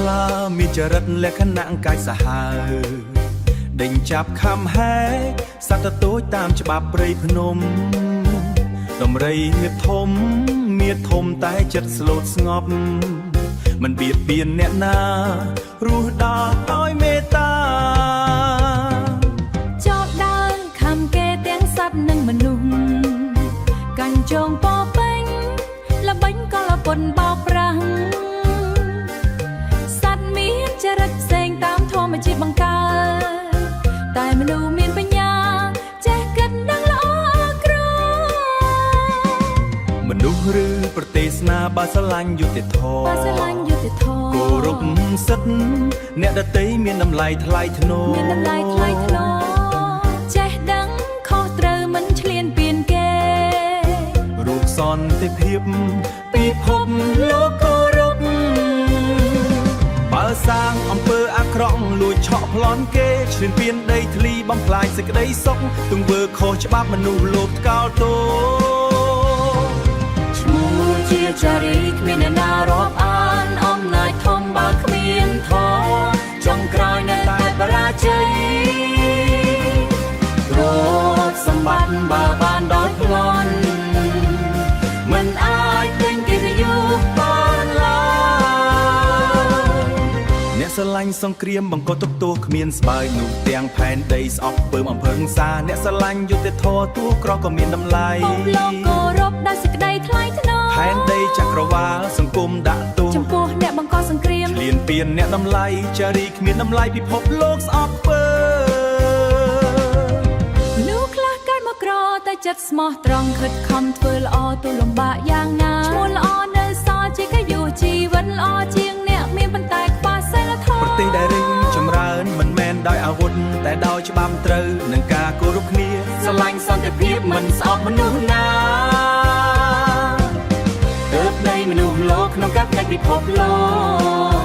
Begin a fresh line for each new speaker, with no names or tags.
ខ្លាមានចរិតលក្ខណៈកាយសាហាវដេញចាប់ខំហែសត្វតូចតាមច្បាប់ព្រៃភ្នំដំរីងៀបធំមៀតធំតែចិត្តស្លូតស្ងប់មិនបៀតបៀនអ្នកណារស់ដល់ដោយមេត្តា
ចោលដើរខំគេទាំងសត្វនិងមនុស្សកាន់ចងពពេញល្បិញក៏លពុនបោកប្រាំងសត្វមានចរិតផ្សេងតាមធម្មជាតិបង្កើតតែមនុស្សមានបញ្ញាចេះគិតដឹងល្អក្រ
មនុស្សឬប្រទេសណាបើស្រឡាញ់យុត្តិធម៌គោរពសិទ្ធិអ្នកដទៃមានតម្លៃថ្លៃថ្នូរ
ចេះដឹងខុសត្រូវមិនឆ្លៀនពៀនគេ
រូបសន្តិភាពពិភពលោកគោរពបើសាងអំពើអាក្រក់លួចឆក់ប្លន់គេឈ្លានពានដីធ្លីបំផ្លាញសេចក្តីសុខទង្វើខុសច្បាប់មនុស្សលោភថ្កោលទោស
ឈ្មោះជាចារីគ្មានអ្នកណារាប់អានអំណាចធំបើគ្មានធម៌ចុងក្រោយនៅតែបរាជ័យទ្រព្យសម្បត្តិបើបានដោយប្លន់មិនអាចទិញកិត្តិយសបានឡើយ
អ្នកស្រឡាញ់សង្គ្រាមបង្កត់ទោសគ្មានស្បើយនោះទាំងផែនដីស្អប់ពើមអំពើហិង្សាអ្នកស្រឡាញ់យុត្តិធម៌ទួក្រក៏មានតម្លៃ
លោកគោរពដោយសេចក្តីថ្លៃថ្នូរ
ផែនដីចក្រវាលសង្គមដាក់ទោស
ចំពោះអ្នកបង្កសង្គ្រាម
ឆ្លៀនពៀនអ្នកតម្លៃចារីគ្មានតម្លៃពិភពលោកស្អប់ពើ
មនុស្សខ្លះកើតមកក្រតែចិត្តស្មោះត្រង់ខិតខំធ្វើល្អទោះលំបាកយ៉ាងណាឈ្មោះល្អនៅសល់ជាកាយុជីវិតល្អជាងអ្នកមានប៉ុន្តែខ្វះសីលធម៌
ប្រទេសដែលរីកចម្រើនមិនមែនដោយអាវុធតែដោយច្បាប់ត្រូវនិងការគោរពគ្នា
ស្រឡាញ់សន្តិភាពមិនស្អប់មនុស្សណាទើបនៃមនុស្សលោកក្នុងការផ្នែកពិភពលោក